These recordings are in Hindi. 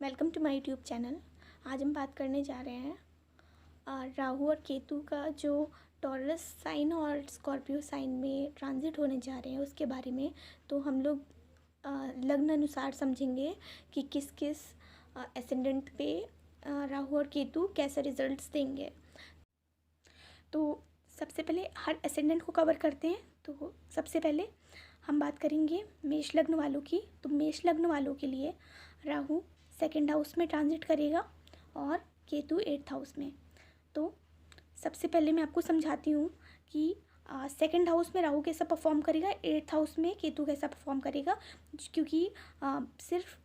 Welcome to my YouTube channel. आज हम बात करने जा रहे हैं राहु और केतु का जो टॉरस साइन और स्कॉर्पियो साइन में ट्रांजिट होने जा रहे हैं उसके बारे में। तो हम लोग लग्न अनुसार समझेंगे कि किस किस एसेंडेंट पे राहु और केतु कैसे रिजल्ट्स देंगे। तो सबसे पहले हर एसेंडेंट को कवर करते हैं। तो सबसे पहले हम बात करेंगे मेष लग्न वालों की। तो मेष लग्न वालों के लिए राहु सेकंड हाउस में ट्रांजिट करेगा और केतु एट्थ हाउस में। तो सबसे पहले मैं आपको समझाती हूँ कि सेकंड हाउस में राहु कैसा परफॉर्म करेगा, एट्थ हाउस में केतु कैसा परफॉर्म करेगा। क्योंकि सिर्फ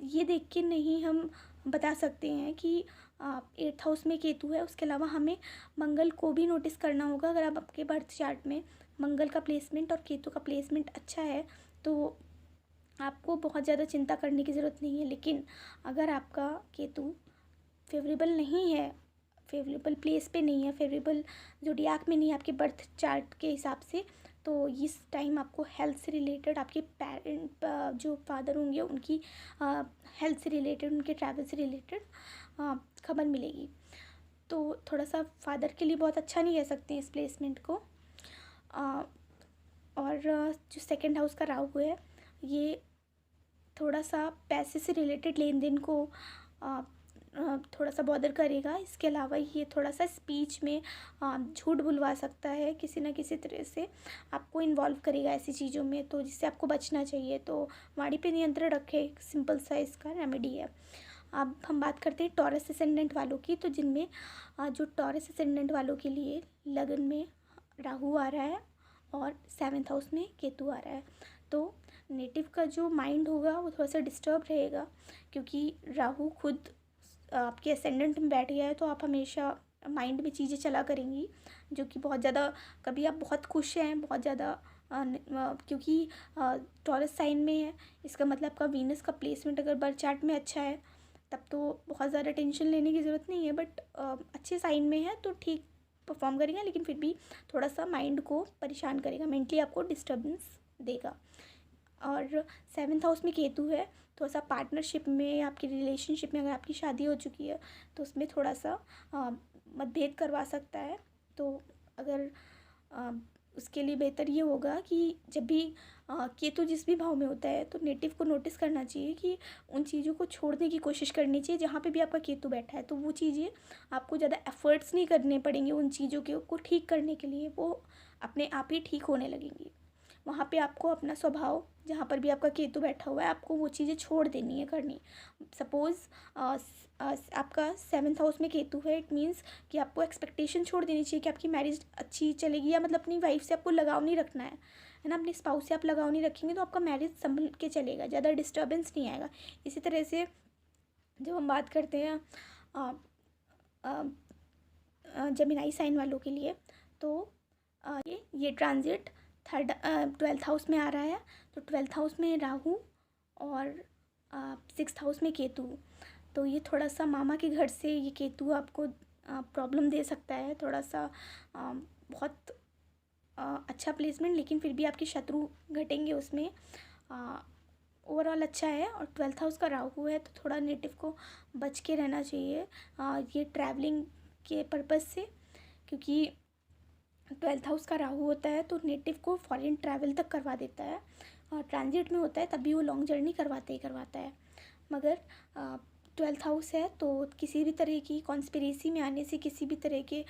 ये देख के नहीं हम बता सकते हैं कि एट्थ हाउस में केतु है, उसके अलावा हमें मंगल को भी नोटिस करना होगा। अगर आप आपके बर्थ चार्ट में मंगल का प्लेसमेंट और केतु का प्लेसमेंट अच्छा है तो आपको बहुत ज़्यादा चिंता करने की ज़रूरत नहीं है। लेकिन अगर आपका केतु फेवरेबल नहीं है, फेवरेबल प्लेस पे नहीं है, फेवरेबल ज़ोडिएक में नहीं है आपके बर्थ चार्ट के हिसाब से, तो इस टाइम आपको हेल्थ से रिलेटेड, आपके पेरेंट जो फादर होंगे उनकी हेल्थ से रिलेटेड, उनके ट्रैवल से रिलेटेड खबर मिलेगी। तो थोड़ा सा फादर के लिए बहुत अच्छा नहीं कह सकते हैं इस प्लेसमेंट को। और जो सेकंड हाउस का राहु है ये थोड़ा सा पैसे से रिलेटेड लेन देन को थोड़ा सा बॉदर करेगा। इसके अलावा ये थोड़ा सा स्पीच में झूठ बुलवा सकता है, किसी ना किसी तरह से आपको इन्वॉल्व करेगा ऐसी चीज़ों में, तो जिससे आपको बचना चाहिए। तो वाणी पे नियंत्रण रखें, सिंपल सा इसका रेमेडी है। अब हम बात करते हैं टॉरस असेंडेंट वालों की। तो जिनमें जो टॉरस असेंडेंट वालों के लिए लगन में राहु आ रहा है और सेवन्थ हाउस में केतु आ रहा है, तो नेटिव का जो माइंड होगा वो थोड़ा सा डिस्टर्ब रहेगा। क्योंकि राहु खुद आपके असेंडेंट में बैठ गया है, तो आप हमेशा माइंड में चीज़ें चला करेंगी जो कि बहुत ज़्यादा, कभी आप बहुत खुश हैं बहुत ज़्यादा, क्योंकि टॉरस साइन में है, इसका मतलब आपका वीनस का प्लेसमेंट अगर बर्थ चार्ट में अच्छा है तब तो बहुत ज़्यादा टेंशन लेने की ज़रूरत नहीं है। बट अच्छे साइन में है तो ठीक परफॉर्म करेगा, लेकिन फिर भी थोड़ा सा माइंड को परेशान करेगा, मेंटली आपको डिस्टर्बेंस देगा। और सेवन्थ हाउस में केतु है, थोड़ा सा पार्टनरशिप में, आपकी रिलेशनशिप में अगर आपकी शादी हो चुकी है तो उसमें थोड़ा सा मतभेद करवा सकता है। तो अगर उसके लिए बेहतर ये होगा कि जब भी केतु जिस भी भाव में होता है तो नेटिव को नोटिस करना चाहिए कि उन चीज़ों को छोड़ने की कोशिश करनी चाहिए जहाँ पे भी आपका केतु बैठा है। तो वो चीज़ें आपको ज़्यादा एफर्ट्स नहीं करने पड़ेंगे उन चीज़ों को ठीक करने के लिए, वो अपने आप ही ठीक होने लगेंगी। वहाँ पे आपको अपना स्वभाव, जहाँ पर भी आपका केतु बैठा हुआ है, आपको वो चीज़ें छोड़ देनी है करनी। सपोज़ आपका सेवन्थ हाउस में केतु है, इट मीन्स कि आपको एक्सपेक्टेशन छोड़ देनी चाहिए कि आपकी मैरिज अच्छी चलेगी, या मतलब अपनी वाइफ से आपको लगाव नहीं रखना है ना। अपने स्पाउस से आप लगाव नहीं रखेंगे तो आपका मैरिज संभल के चलेगा, ज़्यादा डिस्टर्बेंस नहीं आएगा। इसी तरह से जब हम बात करते हैं जेमिनी साइन वालों के लिए, तो ये ट्रांजिट ट्वेल्थ हाउस में आ रहा है। तो ट्वेल्थ हाउस में राहु और सिक्स्थ हाउस में केतु। तो ये थोड़ा सा मामा के घर से ये केतु आपको प्रॉब्लम दे सकता है, थोड़ा सा बहुत अच्छा प्लेसमेंट, लेकिन फिर भी आपके शत्रु घटेंगे उसमें। ओवरऑल अच्छा है। और ट्वेल्थ हाउस का राहु है तो थोड़ा नेटिव को बच के रहना चाहिए ये ट्रैवलिंग के पर्पज़ से, क्योंकि ट्वेल्थ हाउस का राहु होता है तो नेटिव को फॉरेन ट्रैवल तक करवा देता है, और ट्रांजिट में होता है तभी वो लॉन्ग जर्नी करवाते ही करवाता है। मगर ट्वेल्थ हाउस है तो किसी भी तरह की कॉन्स्पिरेसी में आने से, किसी भी तरह के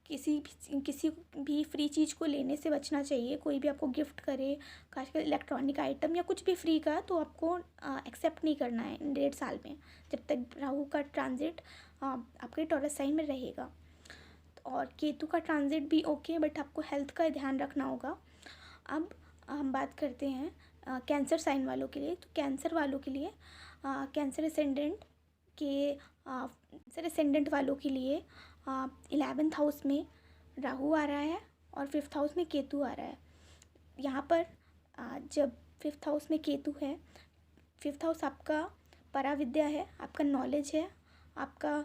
किसी भी फ्री चीज़ को लेने से बचना चाहिए। कोई भी आपको गिफ्ट करे, खासकर इलेक्ट्रॉनिक आइटम या कुछ भी फ्री का, तो आपको एक्सेप्ट नहीं करना है इन 1.5 साल में, जब तक राहु का ट्रांजिट आपके टॉरस साइन में रहेगा। और केतु का ट्रांजिट भी ओके, बट आपको हेल्थ का ध्यान रखना होगा। अब हम बात करते हैं कैंसर साइन वालों के लिए। तो कैंसर वालों के लिए कैंसर असेंडेंट वालों के लिए 11th हाउस में राहु आ रहा है और 5th हाउस में केतु आ रहा है। यहाँ पर जब 5th हाउस में केतु है, 5th हाउस आपका पराविद्या है, आपका नॉलेज है, आपका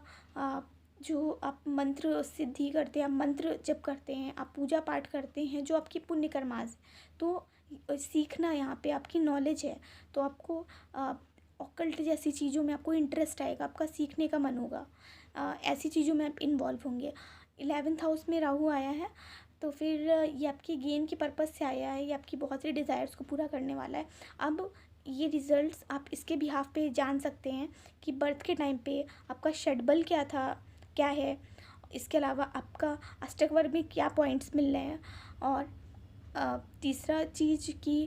जो आप मंत्र सिद्धि करते हैं, आप मंत्र जप करते हैं, आप पूजा पाठ करते हैं, जो आपकी पुण्य कर्मास, तो सीखना यहाँ पे आपकी नॉलेज है। तो आपको ऑकल्ट जैसी चीज़ों में आपको इंटरेस्ट आएगा, आपका सीखने का मन होगा, ऐसी चीज़ों में आप इन्वॉल्व होंगे। 11th हाउस में राहु आया है तो फिर ये आपकी गेन की पर्पज़ से आया है, ये आपकी बहुत सी डिज़ायर्स को पूरा करने वाला है। अब ये रिज़ल्ट्स आप इसके बिहाफ पे जान सकते हैं कि बर्थ के टाइम पे आपका षडबल क्या था, क्या है, इसके अलावा आपका अष्टक वर्ग में क्या पॉइंट्स मिल रहे हैं, और तीसरा चीज़ कि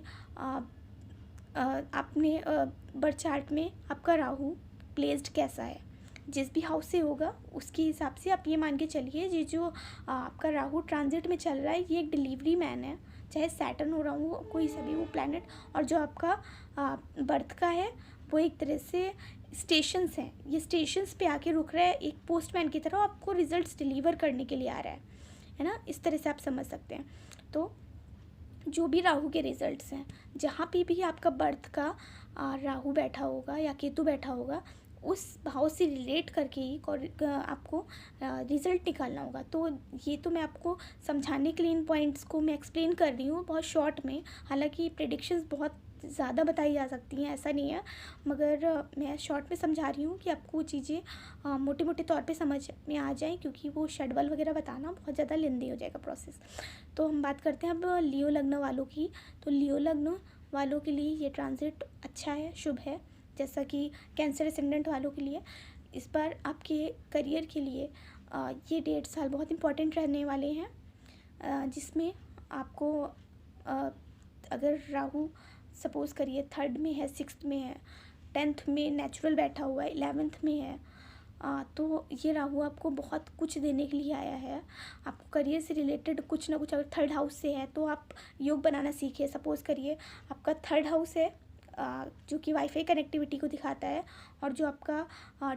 आपने बर्थ चार्ट में आपका राहु प्लेस्ड कैसा है, जिस भी हाउस से होगा उसके हिसाब से आप ये मान के चलिए ये जो आपका राहु ट्रांजिट में चल रहा है ये एक डिलीवरी मैन है, चाहे सैटर्न हो रहा हो कोई सा भी वो प्लैनेट, और जो आपका बर्थ का है वो एक तरह से स्टेशंस हैं, ये स्टेशंस पे आके रुक रहा है एक पोस्टमैन की तरह, आपको रिजल्ट्स डिलीवर करने के लिए आ रहा है ना, इस तरह से आप समझ सकते हैं। तो जो भी राहु के रिजल्ट्स हैं, जहाँ पे भी आपका बर्थ का राहु बैठा होगा या केतु बैठा होगा, उस भाव से रिलेट करके ही आपको रिज़ल्ट निकालना होगा। तो ये तो मैं आपको समझाने के लिए इन पॉइंट्स को मैं एक्सप्लेन कर रही हूँ बहुत शॉर्ट में, हालांकि प्रेडिक्शंस बहुत ज़्यादा बताई जा सकती हैं, ऐसा नहीं है, मगर मैं शॉर्ट में समझा रही हूँ कि आपको चीज़ें मोटे मोटे तौर पे समझ में आ जाए, क्योंकि वो शेड्यूल वगैरह बताना बहुत ज़्यादा लेंदी हो जाएगा प्रोसेस। तो हम बात करते हैं अब लियो लग्न वालों की। तो लियो लग्न वालों के लिए ये ट्रांजिट अच्छा है, शुभ है, जैसा कि कैंसर एसेंडेंट वालों के लिए इस बार आपके करियर के लिए ये 1.5 साल बहुत इंपॉर्टेंट रहने वाले हैं, जिसमें आपको अगर राहु सपोज़ करिए 3rd में है, 6th में है, 10th में नेचुरल बैठा हुआ है, 11th में है, तो ये राहु आपको बहुत कुछ देने के लिए आया है। आपको करियर से रिलेटेड कुछ ना कुछ, अगर 3rd हाउस से है तो आप योग बनाना सीखिए। सपोज़ करिए आपका 3rd हाउस है जो कि वाईफाई कनेक्टिविटी को दिखाता है, और जो आपका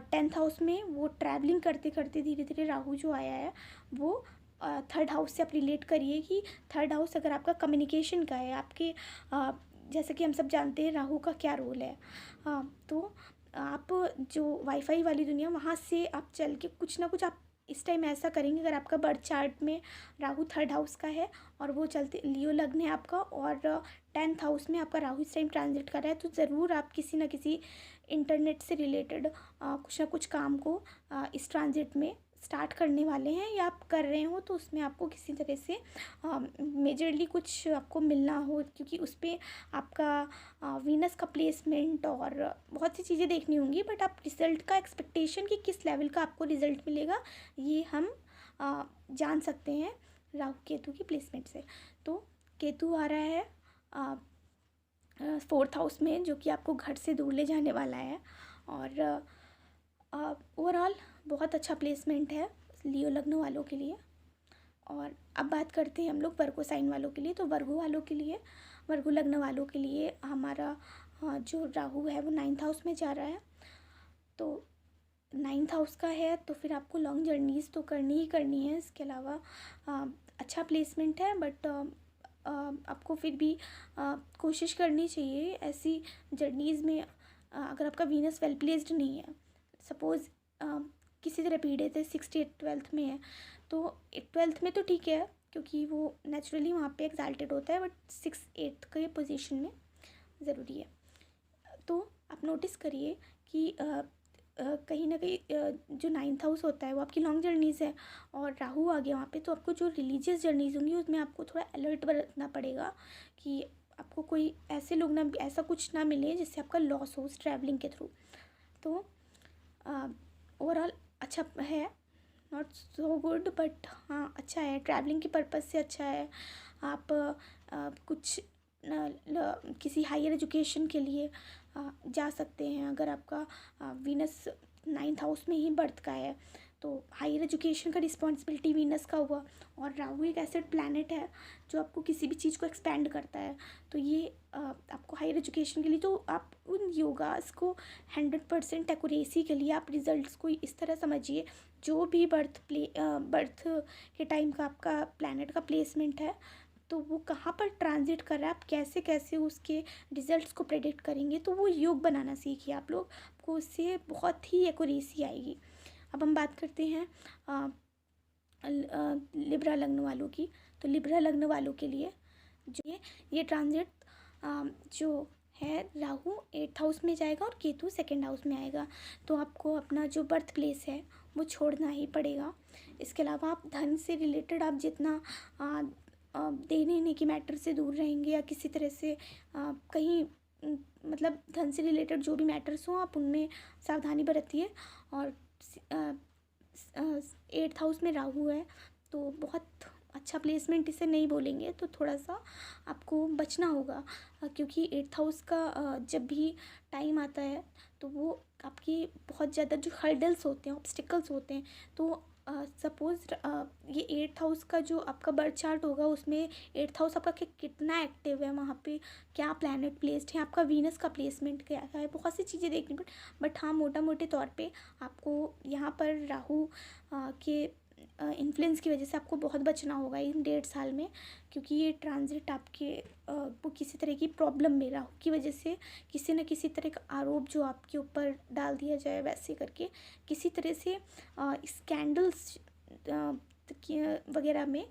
10th हाउस में वो ट्रैवलिंग करते करते धीरे धीरे राहु जो आया है वो 3rd हाउस से आप रिलेट करिए कि 3rd हाउस अगर आपका कम्युनिकेशन का है, आपके जैसे कि हम सब जानते हैं राहु का क्या रोल है, तो आप जो वाईफाई वाली दुनिया वहाँ से आप चल के कुछ ना कुछ आप इस टाइम ऐसा करेंगे। अगर आपका बर्थ चार्ट में राहु 3rd हाउस का है और वो चलते लियो लग्न है आपका, और 10th हाउस में आपका राहु इस टाइम ट्रांजिट कर रहा है, तो ज़रूर आप किसी न किसी इंटरनेट से रिलेटेड कुछ ना कुछ काम को इस ट्रांजिट में स्टार्ट करने वाले हैं, या आप कर रहे हो तो उसमें आपको किसी तरह से मेजरली कुछ आपको मिलना हो, क्योंकि उस पर आपका वीनस का प्लेसमेंट और बहुत सी चीज़ें देखनी होंगी। बट आप रिज़ल्ट का एक्सपेक्टेशन कि किस लेवल का आपको रिज़ल्ट मिलेगा ये हम जान सकते हैं राहु केतु की प्लेसमेंट से। तो केतु आ रहा है 4th हाउस में, जो कि आपको घर से दूर ले जाने वाला है, और ओवरऑल बहुत अच्छा प्लेसमेंट है लियो लग्न वालों के लिए। और अब बात करते हैं हम लोग वर्गो साइन वालों के लिए। तो वर्गो वालों के लिए, वर्गो लग्न वालों के लिए हमारा जो राहु है वो 9th हाउस में जा रहा है। तो 9th हाउस का है तो फिर आपको लॉन्ग जर्नीज़ तो करनी ही करनी है। इसके अलावा अच्छा प्लेसमेंट है, बट आपको फिर भी कोशिश करनी चाहिए ऐसी जर्नीज़ में। अगर आपका वीनस वेल प्लेस्ड नहीं है, सपोज़ किसी तरह पीड़ित है, 6th 8th 12th में है, तो 12th में तो ठीक है क्योंकि वो नेचुरली वहाँ पे एक्साल्टेड होता है, बट 6th 8th के पोजीशन में ज़रूरी है। तो आप नोटिस करिए कि कहीं ना कहीं जो 9th हाउस होता है वो आपकी लॉन्ग जर्नीज़ है, और राहु आ गया वहाँ पे, तो आपको जो रिलीजियस जर्नीज़ होंगी उसमें आपको थोड़ा अलर्ट बरतना पड़ेगा कि आपको कोई ऐसे लोग ना, ऐसा कुछ ना मिले जिससे आपका लॉस हो उस ट्रैवलिंग के थ्रू। तो ओवरऑल अच्छा है, नॉट सो गुड बट हाँ अच्छा है, ट्रैवलिंग की पर्पज़ से अच्छा है। आप कुछ किसी हायर एजुकेशन के लिए जा सकते हैं। अगर आपका वीनस 9th हाउस में ही बर्थ का है तो हायर एजुकेशन का रिस्पॉन्सिबिलिटी वीनस का हुआ, और राहु एक ऐसे प्लैनेट है जो आपको किसी भी चीज़ को एक्सपेंड करता है। तो ये आपको हायर एजुकेशन के लिए, तो आप उन योगास को 100% एक्यूरेसी के लिए आप रिजल्ट्स को इस तरह समझिए, जो भी बर्थ के टाइम का आपका प्लैनेट का प्लेसमेंट है तो वो कहाँ पर ट्रांजिट कर रहा है, आप कैसे कैसे उसके रिजल्ट्स को प्रेडिक्ट करेंगे, तो वो योग बनाना सीखिए आप लोग, आपको उससे बहुत ही एक्यूरेसी आएगी। अब हम बात करते हैं लिब्रा लग्न वालों की। तो लिब्रा लग्न वालों के लिए जो ये ट्रांजिट जो है राहु 8th हाउस में जाएगा और केतु 2nd हाउस में आएगा। तो आपको अपना जो बर्थ प्लेस है वो छोड़ना ही पड़ेगा। इसके अलावा आप धन से रिलेटेड आप जितना देने लेने के मैटर से दूर रहेंगे या किसी तरह से कहीं मतलब धन से रिलेटेड जो भी मैटर्स हों आप उनमें सावधानी बरतिए। और 8th हाउस में राहु है तो बहुत अच्छा प्लेसमेंट इसे नहीं बोलेंगे, तो थोड़ा सा आपको बचना होगा क्योंकि 8th हाउस का जब भी टाइम आता है तो वो आपकी बहुत ज़्यादा जो हर्डल्स होते हैं, ऑब्स्टिकल्स होते हैं, तो सपोज़ ये 8th हाउस का जो आपका बर्थ चार्ट होगा उसमें 8th हाउस आपका कितना एक्टिव है, वहाँ पे क्या प्लैनेट प्लेस्ड है, आपका वीनस का प्लेसमेंट क्या है, बहुत सी चीज़ें देखनी बट हाँ मोटा मोटे तौर पे आपको यहाँ पर राहु के इन्फ्लुएंस की वजह से आपको बहुत बचना होगा इन 1.5 साल में, क्योंकि ये ट्रांजिट आपके वो किसी तरह की प्रॉब्लम में राहु की वजह से किसी न किसी तरह का आरोप जो आपके ऊपर डाल दिया जाए वैसे करके किसी तरह से स्कैंडल्स वगैरह में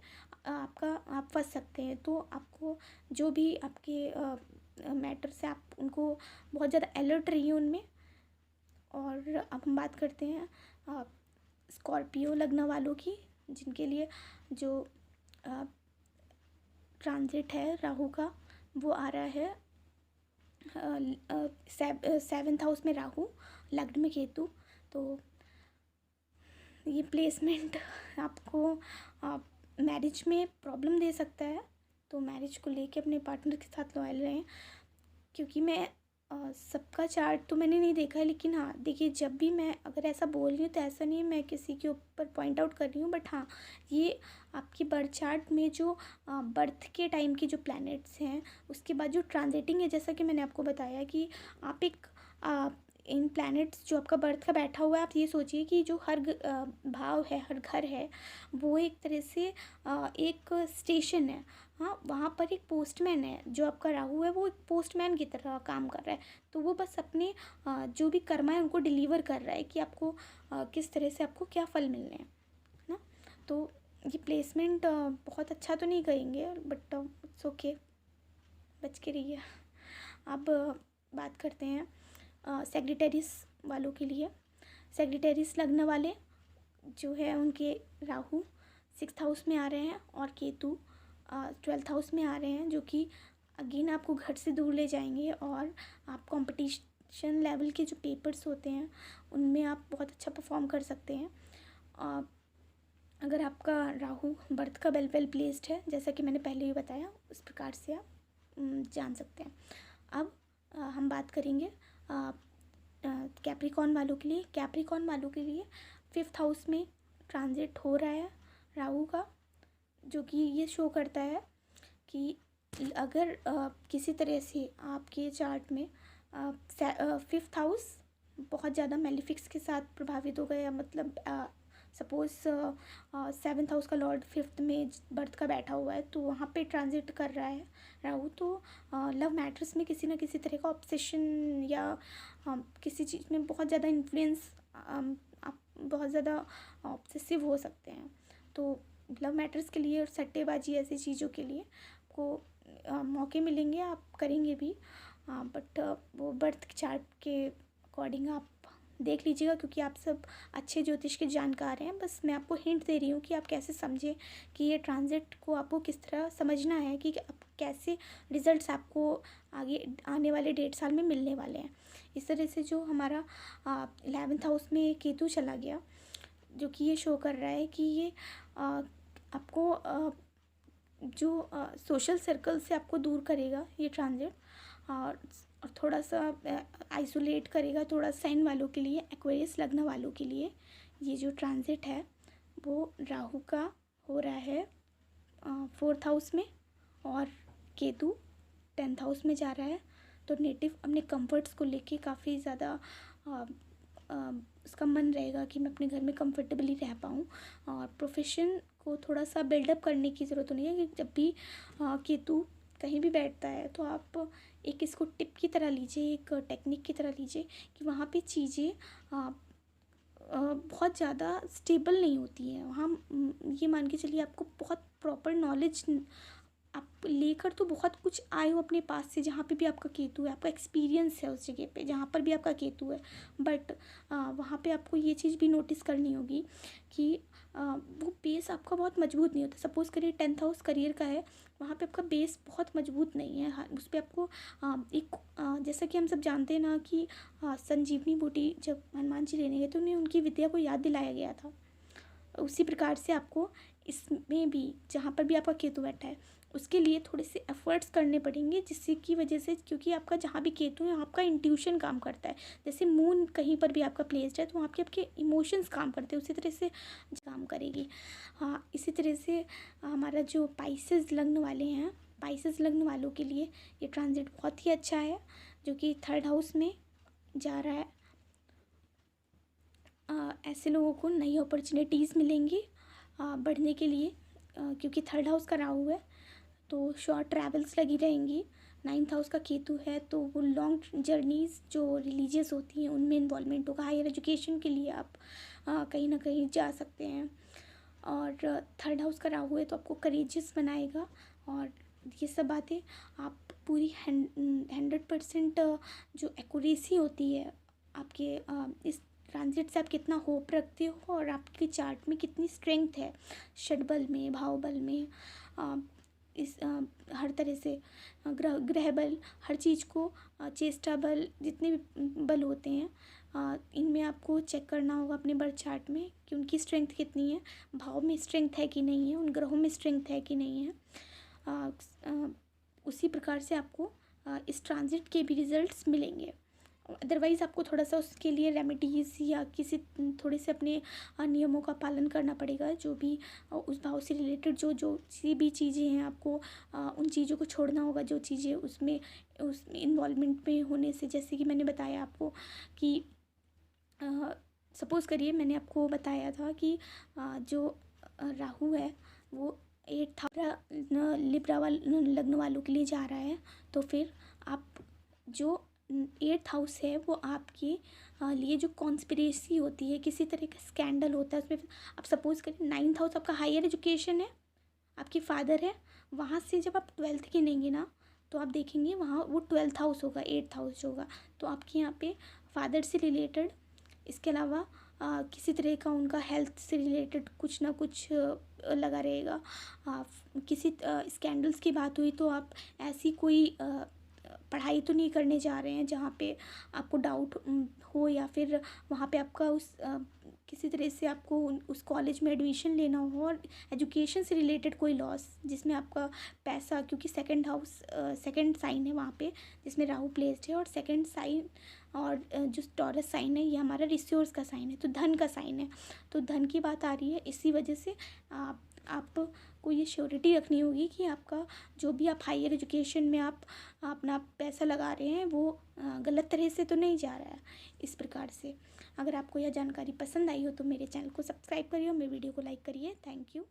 आप फंस सकते हैं। तो आपको जो भी आपके मैटर्स हैं आप उनको बहुत ज़्यादा अलर्ट रहिए उनमें। और अब हम बात करते हैं स्कॉर्पियो लग्न वालों की, जिनके लिए जो ट्रांजिट है राहु का वो आ रहा है 7th हाउस में राहु, लग्न में केतु। तो ये प्लेसमेंट आपको मैरिज में प्रॉब्लम दे सकता है, तो मैरिज को लेके अपने पार्टनर के साथ लॉयल रहें। क्योंकि मैं सबका चार्ट तो मैंने नहीं देखा है, लेकिन हाँ देखिए जब भी मैं अगर ऐसा बोल रही हूँ तो ऐसा नहीं है मैं किसी के ऊपर पॉइंट आउट कर रही हूँ, बट हाँ ये आपकी बर्थ चार्ट में जो बर्थ के टाइम के जो प्लैनेट्स हैं उसके बाद जो ट्रांजिटिंग है, जैसा कि मैंने आपको बताया कि आप एक इन प्लैनेट्स जो आपका बर्थ का बैठा हुआ है, आप ये सोचिए कि जो हर भाव है, हर घर है, वो एक तरह से एक स्टेशन है। हाँ वहाँ पर एक पोस्टमैन है, जो आपका राहु है वो एक पोस्टमैन की तरह काम कर रहा है। तो वो बस अपने जो भी कर्मा है उनको डिलीवर कर रहा है कि आपको किस तरह से आपको क्या फल मिलने हैं ना। तो ये प्लेसमेंट बहुत अच्छा तो नहीं कहेंगे बट इट्स ओके, बच के रहिए। अब बात करते हैं सेक्रेटरीज वालों के लिए। सेक्रेटरीज लग्न वाले जो है उनके राहु 6th हाउस में आ रहे हैं और केतु 12th हाउस में आ रहे हैं, जो कि अगेन आपको घर से दूर ले जाएंगे और आप कंपटीशन लेवल के जो पेपर्स होते हैं उनमें आप बहुत अच्छा परफॉर्म कर सकते हैं अगर आपका राहु बर्थ का वेल प्लेस्ड है, जैसा कि मैंने पहले ही बताया उस प्रकार से आप जान सकते हैं। अब हम बात करेंगे कैप्रिकॉर्न वालों के लिए। कैप्रिकॉर्न वालों के लिए 5th हाउस में ट्रांजिट हो रहा है राहु का, जो कि ये शो करता है कि अगर किसी तरह से आपके चार्ट में 5th हाउस बहुत ज़्यादा मेलिफिक्स के साथ प्रभावित हो गया, मतलब सपोज़ 7th हाउस का लॉर्ड 5th में बर्थ का बैठा हुआ है तो वहाँ पे ट्रांजिट कर रहा है राहु, तो लव मैटर्स में किसी न किसी तरह का ऑब्सेशन या किसी चीज़ में बहुत ज़्यादा इन्फ्लुएंस, आप बहुत ज़्यादा ऑब्सेसिव हो सकते हैं। तो लव मैटर्स के लिए और सट्टेबाजी ऐसी चीज़ों के लिए आपको मौके मिलेंगे, आप करेंगे भी, बट वो बर्थ चार्ट के अकॉर्डिंग आप देख लीजिएगा, क्योंकि आप सब अच्छे ज्योतिष के जानकार हैं। बस मैं आपको हिंट दे रही हूँ कि आप कैसे समझें कि ये ट्रांजिट को आपको किस तरह समझना है कि आप कैसे रिजल्ट्स आपको आगे आने वाले 1.5 साल में मिलने वाले हैं। इस तरह से जो हमारा 11th हाउस में केतु चला गया, जो कि ये शो कर रहा है कि ये आपको जो सोशल सर्कल से आपको दूर करेगा ये ट्रांजिट, और थोड़ा सा आइसोलेट करेगा थोड़ा साइन वालों के लिए, एक्वेरियस लग्न वालों के लिए ये जो ट्रांजिट है वो राहु का हो रहा है 4th हाउस में और केतु 10th हाउस में जा रहा है। तो नेटिव अपने कंफर्ट्स को लेके काफ़ी ज़्यादा उसका मन रहेगा कि मैं अपने घर में कंफर्टेबली रह पाऊँ, और प्रोफेशन को थोड़ा सा बिल्डअप करने की ज़रूरत नहीं है कि जब भी केतु कहीं भी बैठता है तो आप एक इसको टिप की तरह लीजिए, एक टेक्निक की तरह लीजिए कि वहाँ पे चीज़ें बहुत ज़्यादा स्टेबल नहीं होती हैं। वहाँ ये मान के चलिए आपको बहुत प्रॉपर नॉलेज आप लेकर तो बहुत कुछ आए हो अपने पास से, जहाँ पे भी आपका केतु है, आपका एक्सपीरियंस है उस जगह पे जहाँ पर भी आपका केतु है, बट वहाँ पे आपको ये चीज़ भी नोटिस करनी होगी कि वो बेस आपका बहुत मजबूत नहीं होता। सपोज़ करिए 10th हाउस करियर का है, वहाँ पे आपका बेस बहुत मजबूत नहीं है। हाँ, उस पर आपको जैसा कि हम सब जानते हैं ना कि संजीवनी बूटी जब हनुमान जी लेने गए तो उन्हें उनकी विद्या को याद दिलाया गया था। उसी प्रकार से आपको इसमें भी जहाँ पर भी आपका केतु बैठा है उसके लिए थोड़े से एफर्ट्स करने पड़ेंगे, जिससे की वजह से, क्योंकि आपका जहाँ भी केतु है आपका इंट्यूशन काम करता है। जैसे मून कहीं पर भी आपका प्लेस्ड है तो वहाँ के आपके इमोशंस काम करते हैं, उसी तरह से काम करेगी। हाँ, इसी तरह से हमारा जो पाइसेस लग्न वाले हैं, पाइसेस लग्न वालों के लिए ये ट्रांजिट बहुत ही अच्छा है, जो कि 3rd हाउस में जा रहा है। ऐसे लोगों को नई अपॉर्चुनिटीज़ मिलेंगी बढ़ने के लिए, क्योंकि 3rd हाउस का राहु है तो शॉर्ट ट्रैवल्स लगी रहेंगी। 9th हाउस का केतु है तो वो लॉन्ग जर्नीज़ जो रिलीजियस होती हैं उनमें इन्वॉल्वमेंट होगा। हायर एजुकेशन के लिए आप कहीं ना कहीं जा सकते हैं। और 3rd हाउस का राहु है तो आपको करेजियस बनाएगा, और ये सब बातें आप पूरी 100% जो एक्यूरेसी होती है आपके इस ट्रांजिट से आप कितना होप रखते हो और आपके चार्ट में कितनी स्ट्रेंथ है षडबल में, भावबल में, इस हर तरह से ग्रह बल, हर चीज़ को चेष्टा बल, जितने भी बल होते हैं इनमें आपको चेक करना होगा अपने बर्थ चार्ट में कि उनकी स्ट्रेंथ कितनी है, भाव में स्ट्रेंथ है कि नहीं है, उन ग्रहों में स्ट्रेंथ है कि नहीं है। उसी प्रकार से आपको इस ट्रांजिट के भी रिजल्ट्स मिलेंगे। अदरवाइज़ आपको थोड़ा सा उसके लिए रेमेडीज़ या किसी थोड़े से अपने नियमों का पालन करना पड़ेगा। जो भी उस भाव से रिलेटेड जो सी भी चीज़ें हैं आपको उन चीज़ों को छोड़ना होगा, जो चीज़ें उसमें इन्वॉल्वमेंट में होने से, जैसे कि मैंने बताया आपको कि सपोज़ करिए मैंने आपको बताया था कि जो राहु है वो 8th लिब्रा लग्न वालों के लिए जा रहा है, तो फिर आप जो 8th हाउस है वो आपके लिए जो कॉन्स्पिरेसी होती है, किसी तरह का स्कैंडल होता है उसमें, आप सपोज़ करें 9th हाउस आपका हायर एजुकेशन है, आपके फादर है, वहाँ से जब आप 12th गिनेंगे ना तो आप देखेंगे वहाँ वो 12th हाउस होगा, 8th हाउस होगा, तो आपके यहाँ पे फादर से रिलेटेड, इसके अलावा किसी तरह का उनका हेल्थ से रिलेटेड कुछ ना कुछ लगा रहेगा। किसी स्कैंडल्स की बात हुई तो आप ऐसी कोई पढ़ाई तो नहीं करने जा रहे हैं जहाँ पे आपको डाउट हो, या फिर वहाँ पे आपका किसी तरह से आपको उस कॉलेज में एडमिशन लेना हो, और एजुकेशन से रिलेटेड कोई लॉस जिसमें आपका पैसा, क्योंकि 2nd हाउस 2nd साइन है वहाँ पे जिसमें राहु प्लेस्ड है, और 2nd साइन और जो टॉरस साइन है ये हमारा रिसोर्स का साइन है, तो धन का साइन है, तो धन की बात आ रही है। इसी वजह से आपको ये श्योरिटी रखनी होगी कि आपका जो भी आप हायर एजुकेशन में आप अपना पैसा लगा रहे हैं वो गलत तरह से तो नहीं जा रहा है। इस प्रकार से अगर आपको यह जानकारी पसंद आई हो तो मेरे चैनल को सब्सक्राइब करिए और मेरे वीडियो को लाइक करिए। Thank you.